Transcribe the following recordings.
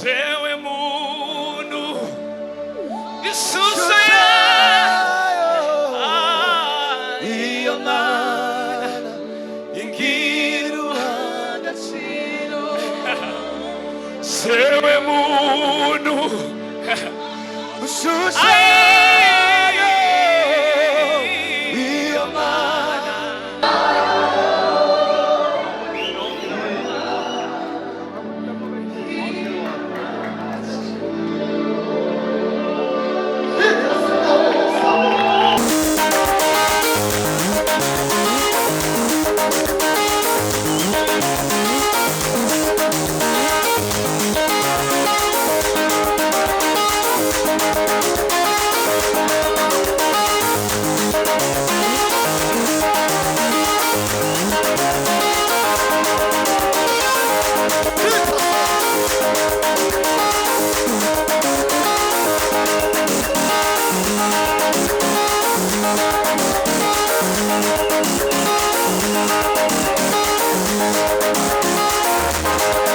Sewe muntu isusa iyo mana ingiru agaciro. Sewe muntu isusa iyo mana.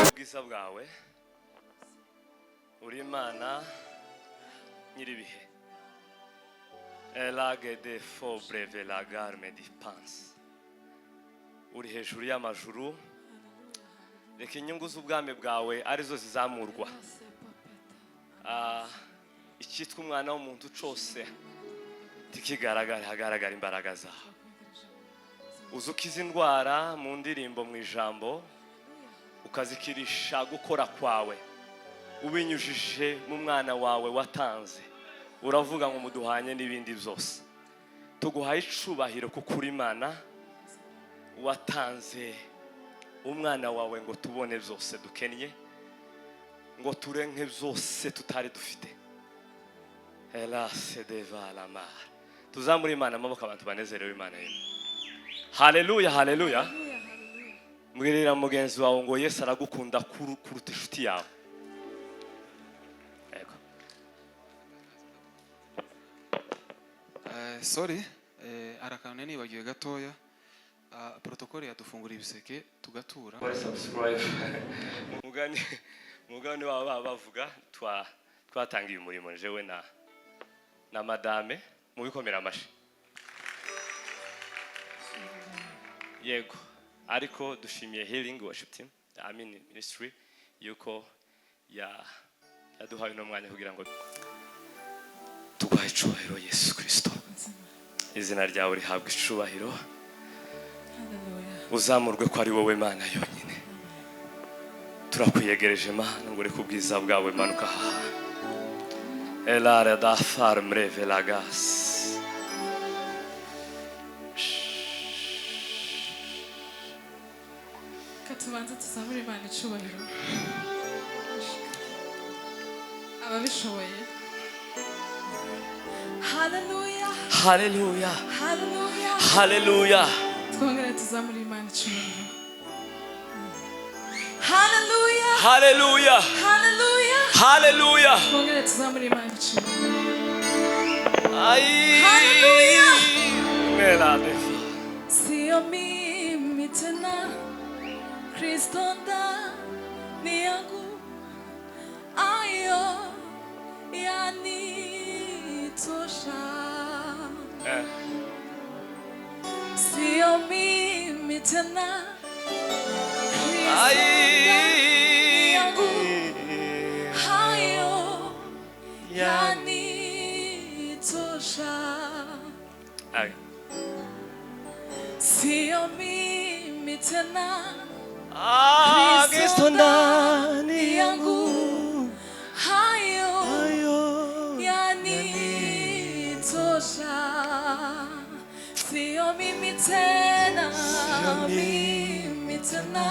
Ubwiza bwawe uri Imana nyiribihe. Elage de fo breve la garme di pense. Uri hejuru y'amajuru, reka inyungu z'ubwami bwawe arizo zizamurwa. Icyitwa umwana w'umuntu cyose tikigaragara, hagaragara imbaraga zawe. Uzukiza indwara mu ndirimbo, mu ijambo, ukazikirisha gukora kwawe ubinyujije mu mwana wawe watanze. Uravuga ngo muduhanye n'ibindi byose. Tuguhaye icubahiro kuko uri Imana watanze umwana wawe ngo tubone byose dukennye, ngo turenke byose tutari dufite. Elase deva la mar. Tuzamure Imana amaboko, abantu banezerewe Imana yenu. Haleluya, haleluya. Mbwirira mugenzi wawe ngo Yesu aragukunda kuruta inshuti yawe. Sorry, arakane nibagiwe gatoya. Protokole yadufungura ibiseke tugatura. Subscribe. Mugani waba bavuga twatangiye umurimo jewe na madame mu bikomera amashi. Yego, ariko dushimiye Healing Worship Team, Ministry yuko yaduhaye no mwanya kugira ngo tuguhaye icubahiro Yesu Kristo. Izina ryawe rihabwa icubahiro. Uzamurwe ko ari wowe Mana yonyine. Turakwiyegereje Mana ngo reka ubwiza bwawe manuka aha. Elare da farmre velagas. Katubanza tuzamure Imana icubahiro. Ababishoboye. Hallelujah. Hallelujah. Hallelujah. Hallelujah. Twongere tuzamure Imana icubahiro. Hallelujah. Hallelujah. Hallelujah. Hallelujah. Twongere tuzamure Imana icubahiro. Hallelujah. Melade. Sio mimi tena, Kristo ndani yangu, ayo yanitosha. Sio mimi tena, Kristo ndani yangu, ayo yanitosha. Sio mimi tena, Kristo ndani yangu, hayo yanitosha. Sio mimi tena, mimi tena,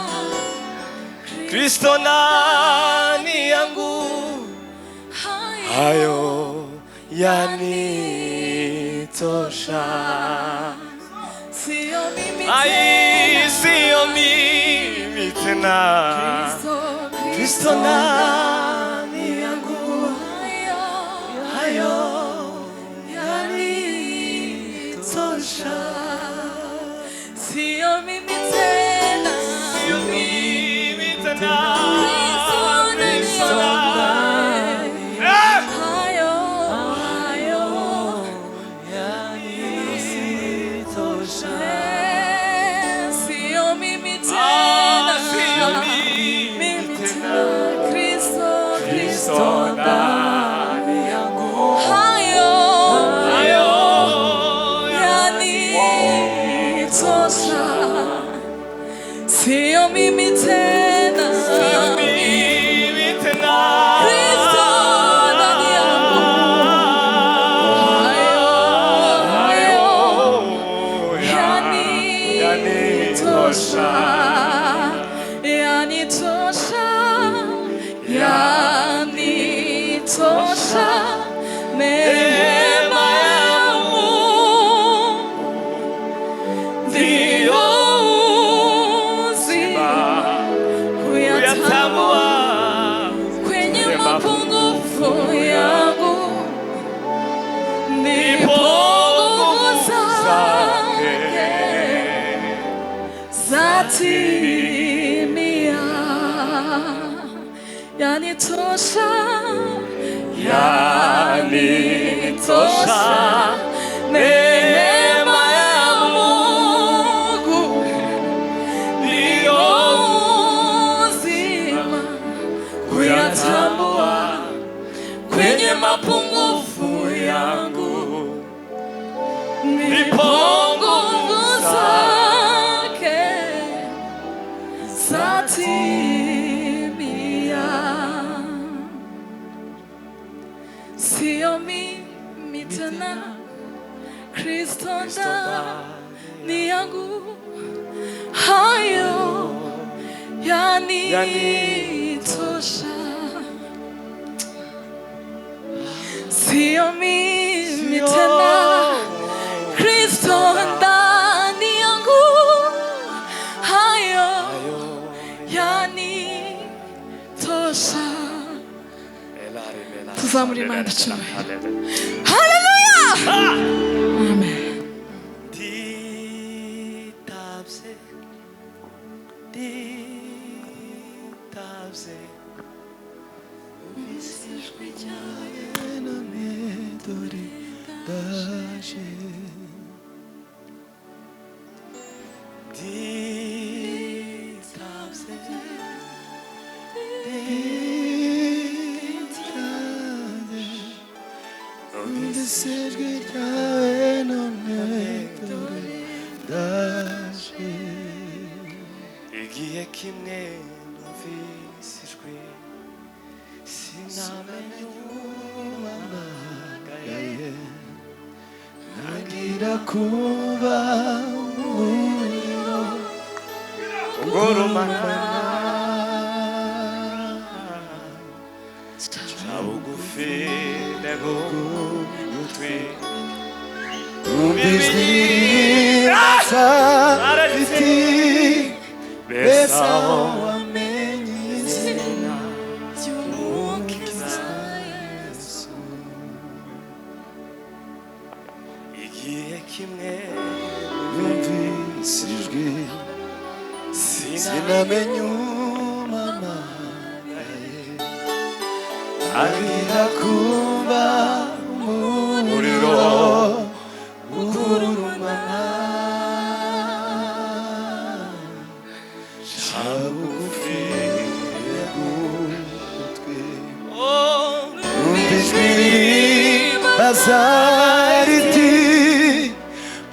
Kristo ndani yangu, hayo yanitosha. Sio mimi Ai, sio mimi tena, Kristo ndani yangu, hayo yanitosha. Sio mimi tena, Sio mimi tena, Kristo ndani yangu. sio mimi tena, mimi tena. Kristo ndani yangu. Hayo yanitosha, yanitosha, yanitosha. Neema ya Mungu ndio uzima, kuyatambua kwenye mapungufu yangu, ndipo nguvu zake zatimia. Yanitosha, yanitosha. Neema ya Mungu ndio uzima, kuyatambua kwenye mapungufu yangu, ndipo nguvu zake zatimia. Sio mimi tena, Kristo ndani yangu. Hayo yanitosha. Sio mimi tena, Kristo ndani yangu. Hayo yanitosha. Tuzamure Imana icyubahiro. Haleluya! Amen. Ditabze Ijwi ryawe none dore ndaje. Ditabze ijwi ryawe none dore ndaje. Igihe kimwe numvise ijwi sinamenye uwampamagaye, ntangira kumva umuriro ugurumana, ca bugufi ndegugutwi, numva ijwi rirasa riti mbese aho wamenye izina ry'Umukiza Yesu. Igihe kimwe numvise ijwi sinamenye uwampamagaye, ntangira kumva umuriro ugurumana, ca bugufi ndegugutwi, numva ijwi ribaza riti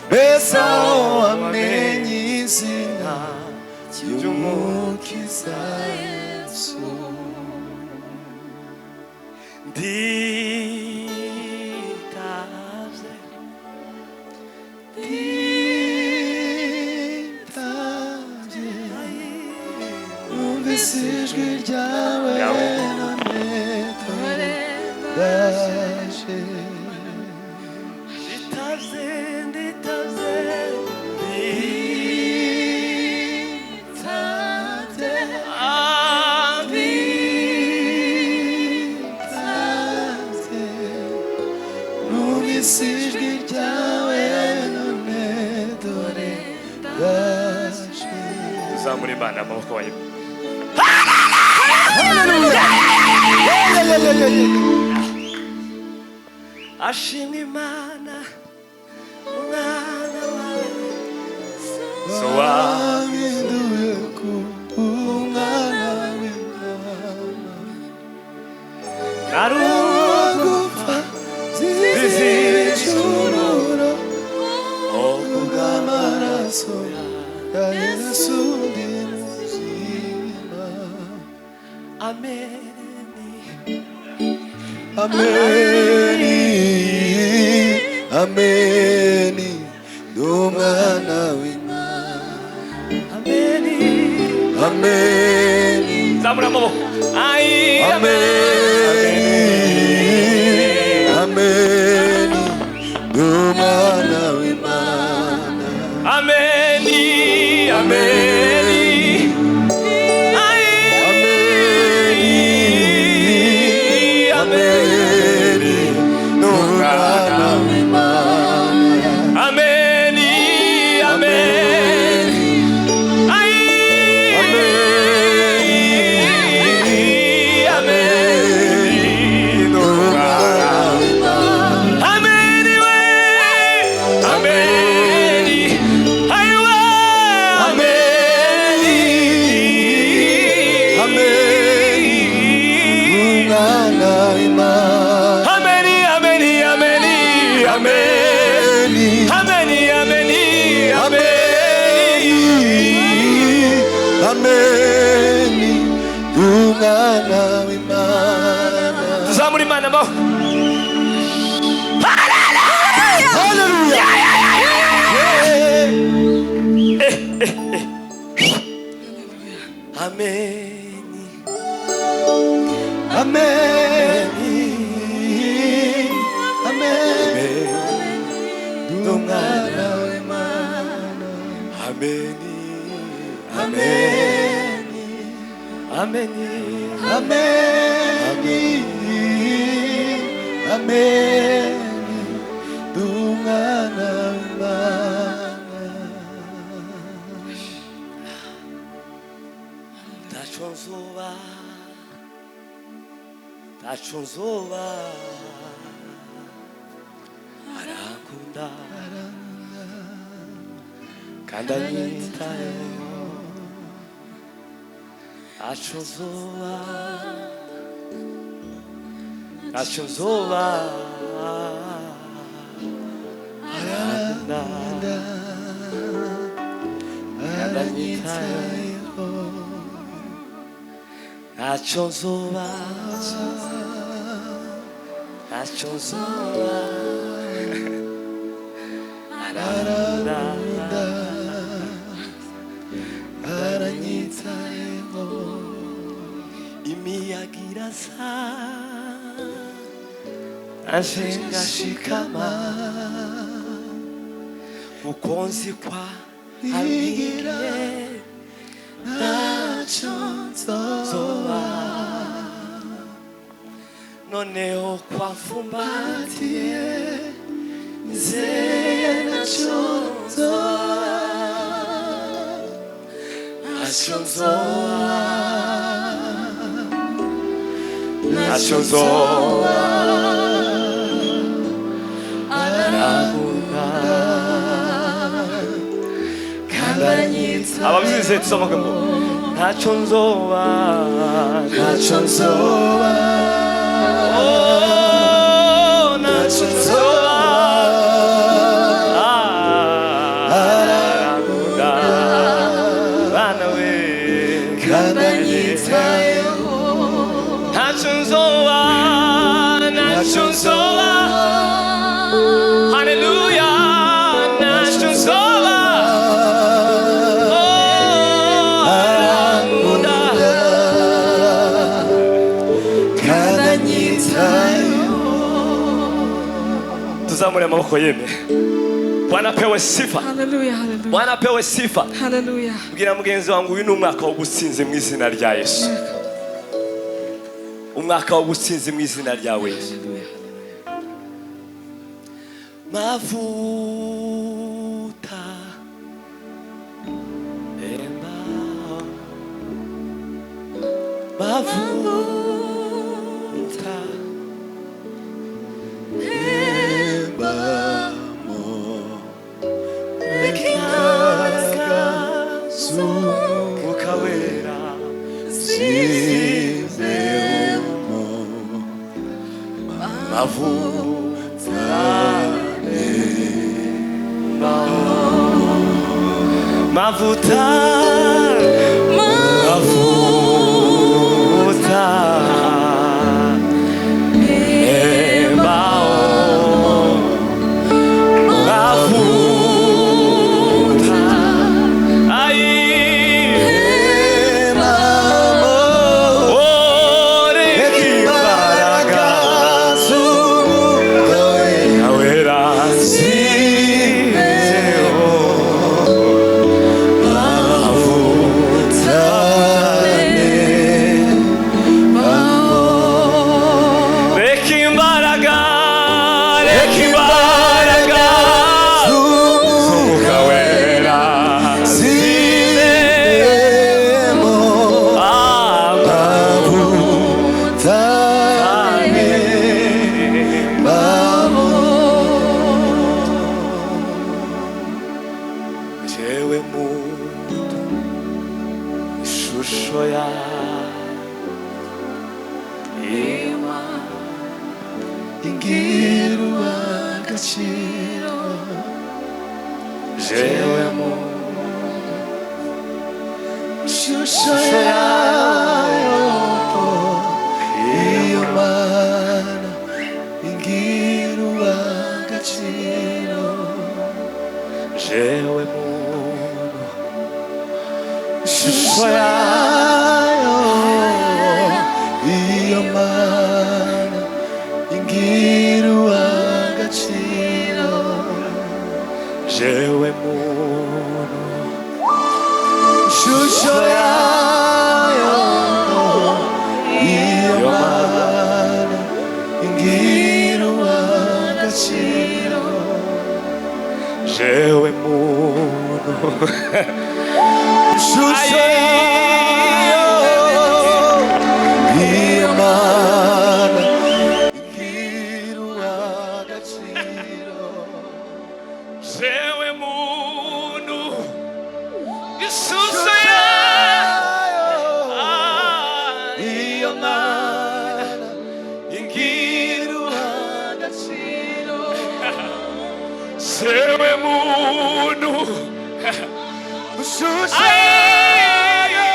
mbese aho wamenye izina ry'Umukiza Yesu. Ditabze, ditabze, numvise ijwi ryawe none dore ndaje. Ditabze, ditabze, ditabze, ditabze, numvise ijwi ryawe none dore ndaje. Uzamure Imana amaboko wawe. Ashimwe Imana umwana wawe, so wahinduye ku umwana w'Imana, narugupfa zizicururo kubw'amaraso ya Yesu ndi ameni n'umwana w'Imana ameni zamura amaboko ameni n'umwana w'Imana ameni ameni ameni n'umwana w'Imana ameni ameni tuzamura Imana amaboko. ameni ameni ameni n'umwana w'Imana ameni ameni ameni ameni ameni n'umwana w'Imana ntacyo nzoba arankunda kandi anyitayeho ntacyo nzoba arankunda kandi anyitayeho ntacyo nzoba arankunda aranyitayeho imiyaga irasa aje ngashikama kuko nzi kwa abwiye ntacyo nzoba noneho kwamfumbatiye nizeye ntacyo nzoba ntacyo nzoba arankunda kandi anyitayeho ababyize tusomoke ngo ntacyo nzoba ntacyo nzoba ntacyo nzoba arankunda bana we kandi anyitayeho ntacyo nzoba haleluya ntacyo nzoba arankunda kandi anyitayeho tuzamure amaboko yeme Bwana apewe sifa Hallelujah, hallelujah. Bwana apewe sifa Hallelujah. bwira mugenzi wangu uyu ni umwaka w'ubutsinzi mu izina rya Yesu umwaka w'ubutsinzi mu izina ryawe Yesu mavuta emba mavuta embamo ukawera sivemo mavuta mavuta mavuta ishusho yawe ingira agaciro jewe mu ishusho yayo iyo mana ingira agaciro jewe muntu ishusho yayo iyo mana ingira agaciro jewe muntu ishusho yayo iyo mana ingira agaciro jewe muntu ishusho yayo iyo mana ingira agaciro jewe muntu ishusho ishusho yayo iyo iyo mana ingira agaciro jewe muntu ishusho yayo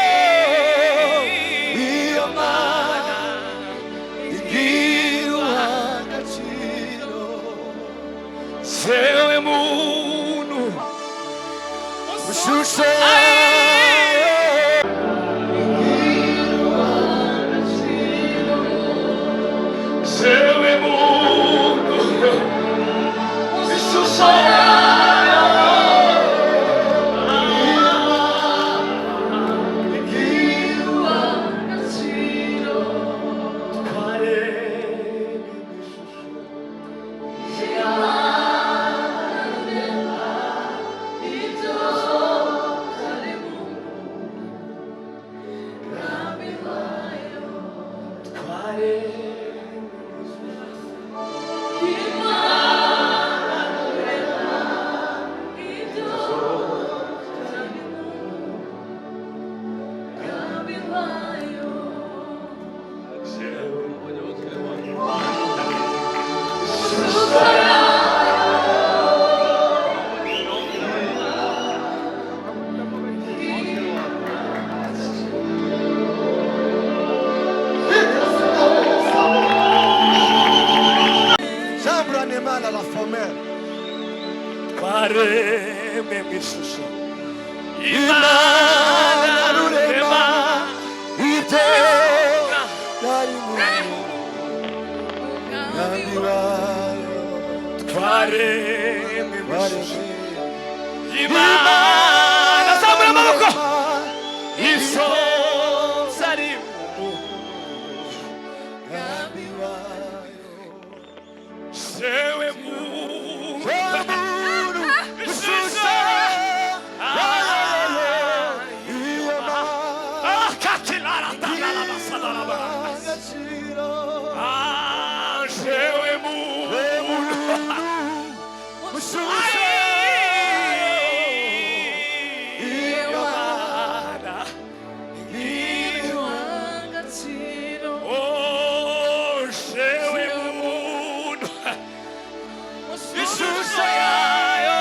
iyo mana ingira agaciro jewe muntu ishusho yayo jewe muntu ishusho Sembra animale la femelle twaremwe mu ishusho Imana rurema ibyo yari mu ngambi wayo twaremwe mu ishusho waremye imana zamura amaboko iso isonza ari mu ngambi wayo jewe muntu Wamuru ishusho iyo mana kakilaratanabasadalaba agaciro jewe muntu ishusho iyo mana oh jewe muntu ishusho yayo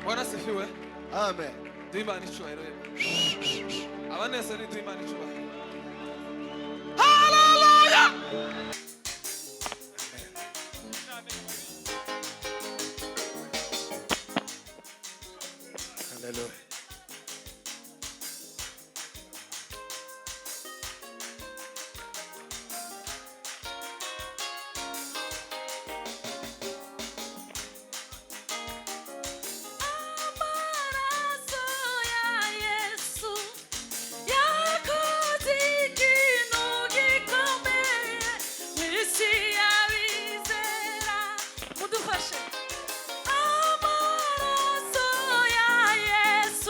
Bwana asifiwe. Amen. Duhe Imana icyubahiro. Abanezero duhe Imana icyubahiro. Hallelujah. Amaraso ya Yesu yakoze ikintu gikomeye mu isi y'abizera. Mudufashe. Amaraso ya Yesu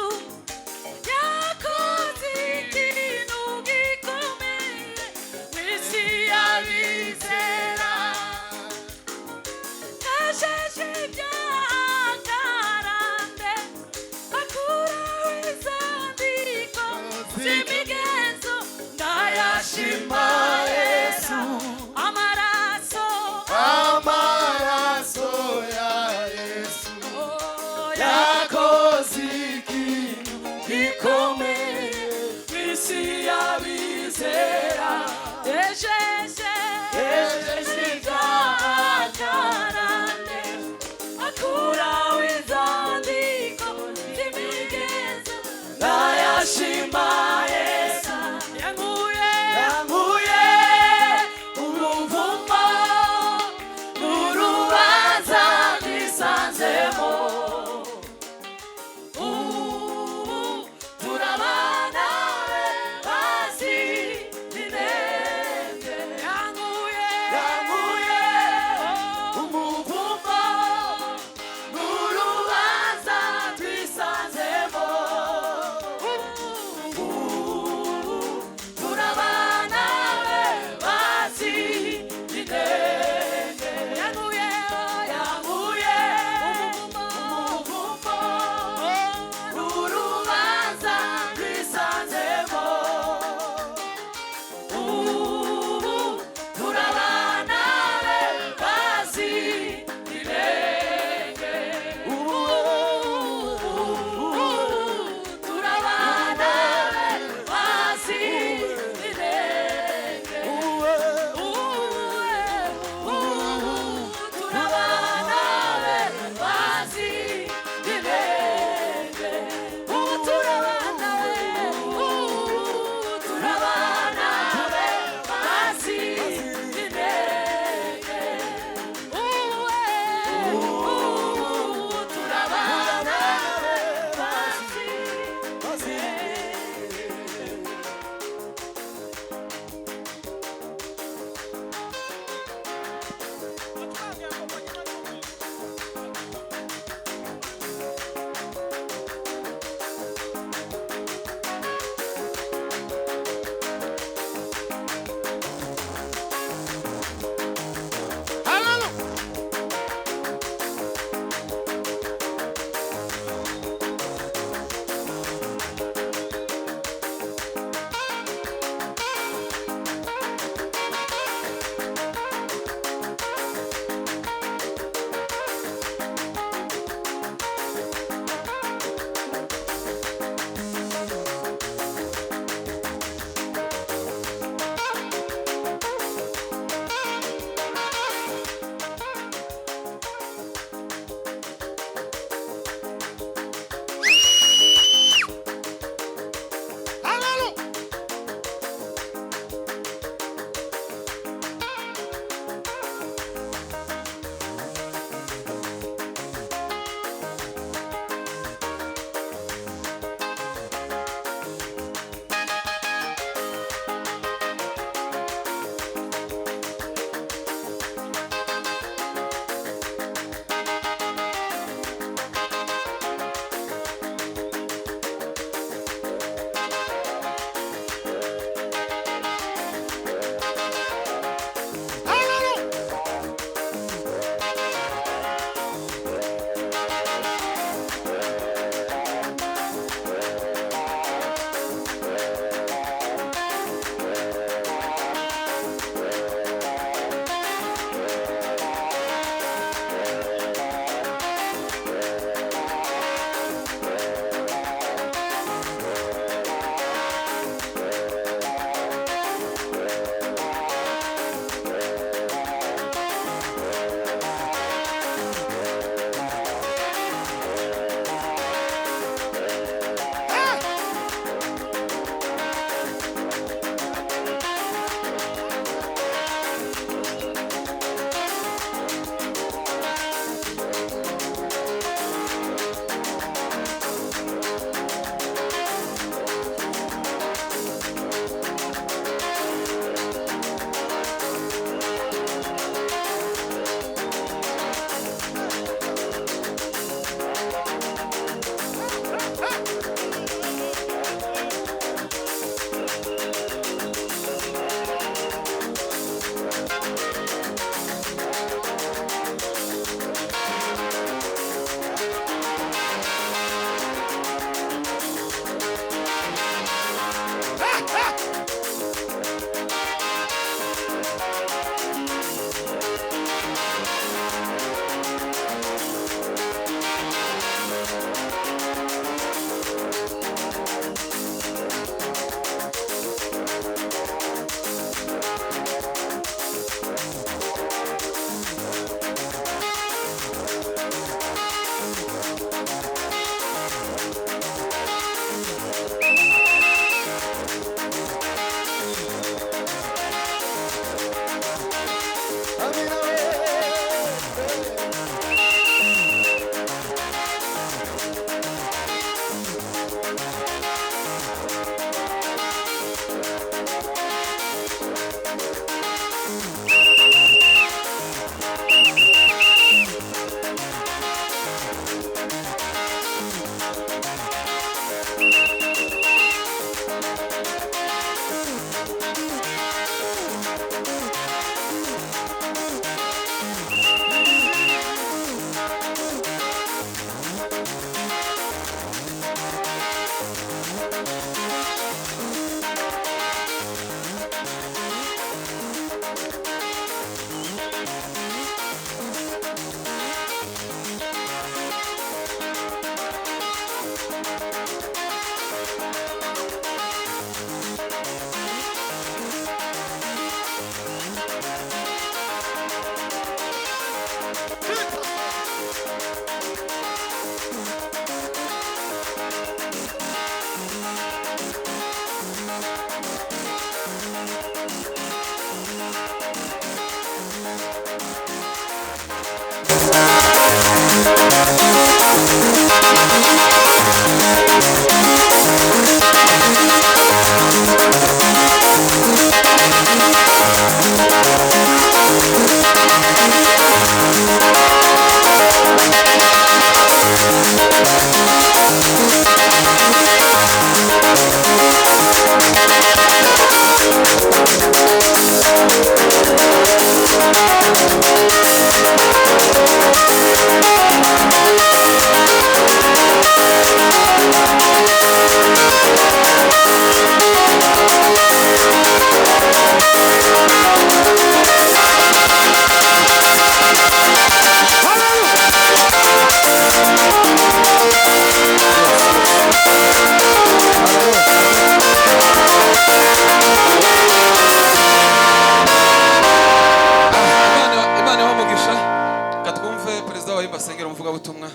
babe basengera umuvugabutumwa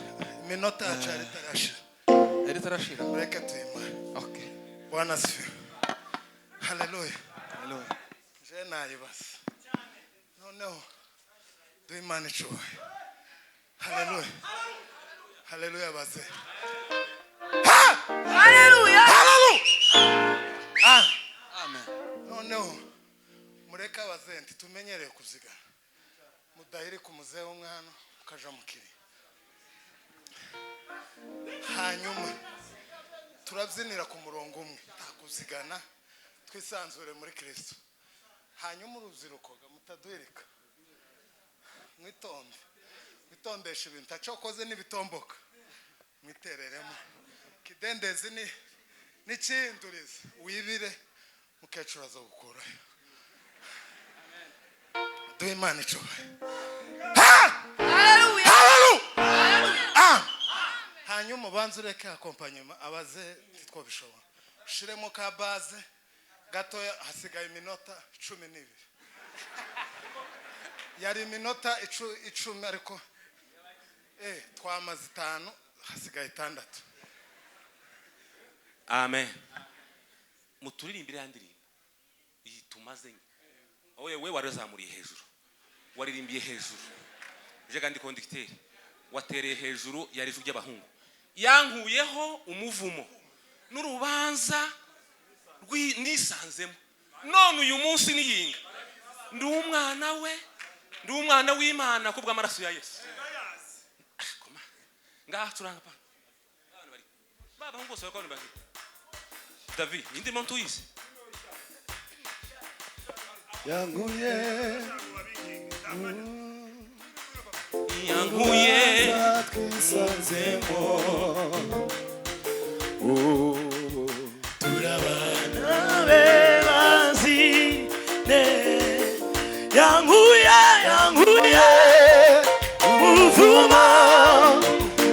Iminota yacu yari itarashira. yari itarashira. Mureke tuyimare. Okay. Bwana asifiwe. Haleluya. Je nayibaza. Noneho duhe Imana icyubahiro. Haleluya. Haleluya baze. Haleluya. Amen. Noneho mureke abazenti tumenyereye kuzigana. Mudahiri ku muzehe w'umwana ukaja mukiri. Hanyuma turabyinira ku murongo umwe takuzigana twisanzure muri Kristo. Hanyuma urubyiruko mutaduhereka mwitondesha ibintu tacokoze n'ibitomboka mwitereremo kidendezi n'ikindurize wibire mukecuru aza gukurayo. Duhe Imana icyubahiro. Haleluya. Hanyuma ubanze ureke akompanyema abaze twabishobora shiremo ka base gatoya hasigaye iminota 12 yari iminota 10 ariko twamaze 5 hasigaye 6. Amen. Muturirimbire yandirimba iyi tumaze we warazamuriye hejuru waririmbiye hejuru je kandi conducteur watereye hejuru yari ijwi ry'abahungu yankuyeho umuvumo n'urubanza nisanzemo none uyu munsi niyinga ndi umwana w'Imana kubwa amaraso ya Yesu. Koma ngaha turanga pa baba ngo bose bakora bari David indi muntu yize yanguye twisanzemo turabana bebazine yanguye umuvumo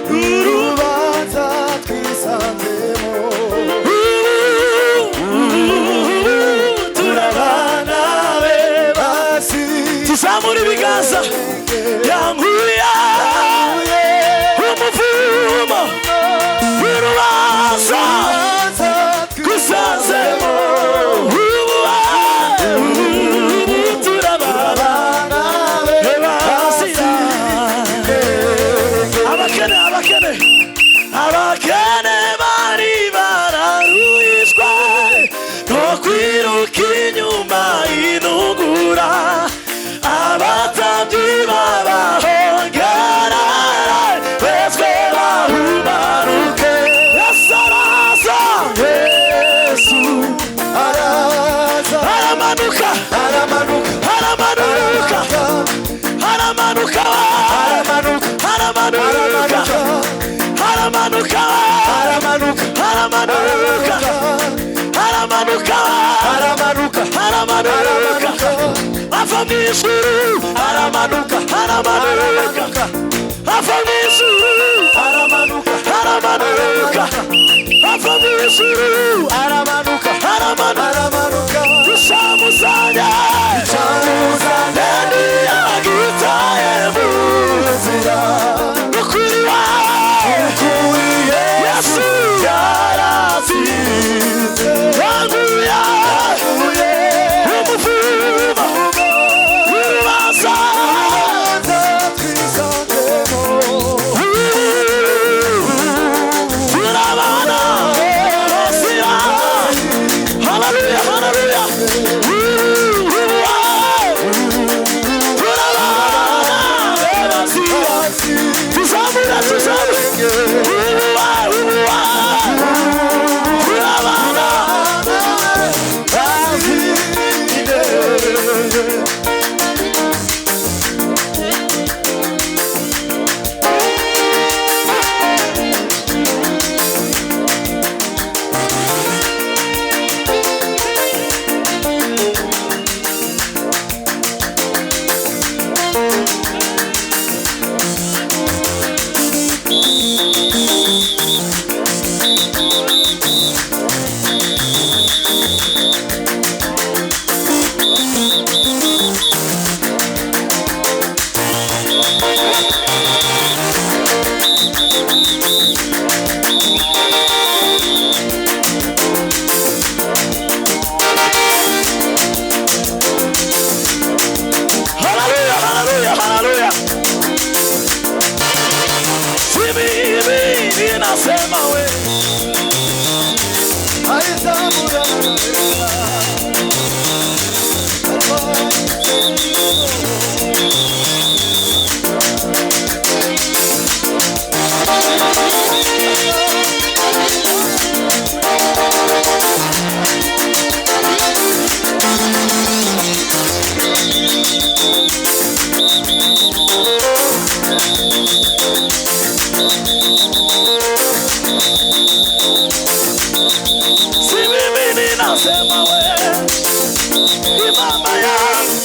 urubanza twisanzemo turabana bebasi tuzamura ibiganza yanguye umuvumo urubanza twisanzemo turabana bebasi abakene bari bararuhijwe no kwiruka inyuma y'intungura abatambyi babahongera bezwe bahumanuke. Yesu araza aramanuka ava mw'ijuru aramanuka ava mw'ijuru aramanuka ava mw'ijuru aramanuka dushamuzanya ntiyagitaye mu nzira ukuri Yesu yaratsinze yanguye umuvumo urubanza twisanzemo turabana bosira. Hallelujah. haleluya. Si mimi ninasema we aizamura nasema we ni mama yangu.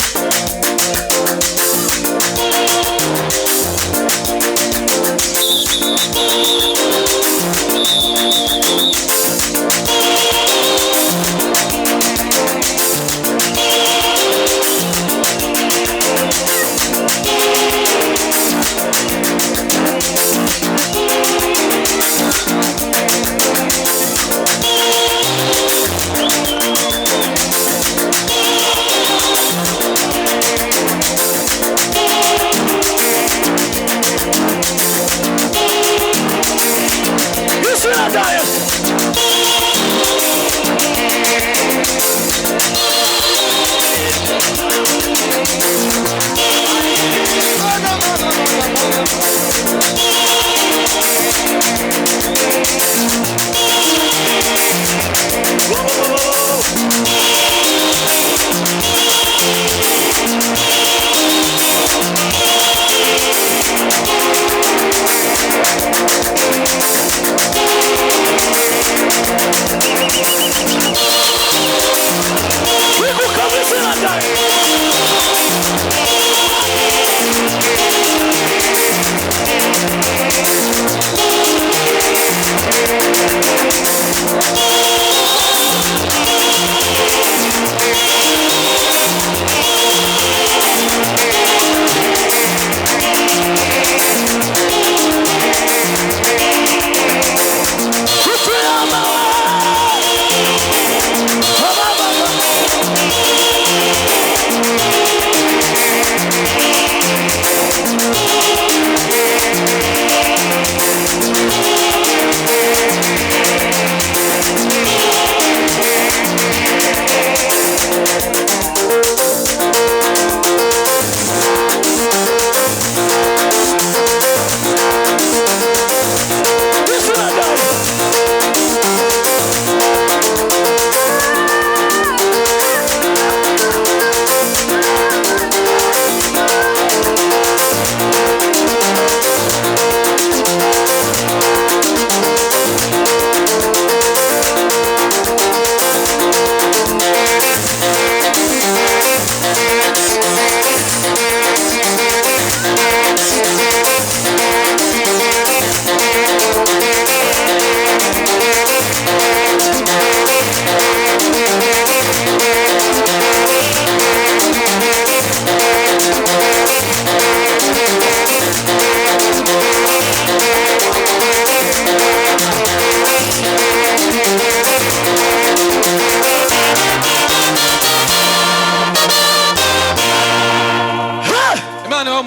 Imana ibahe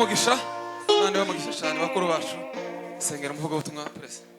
umugisha cyane bakuru bacu. Sengera umuvugo butumwa Perezida.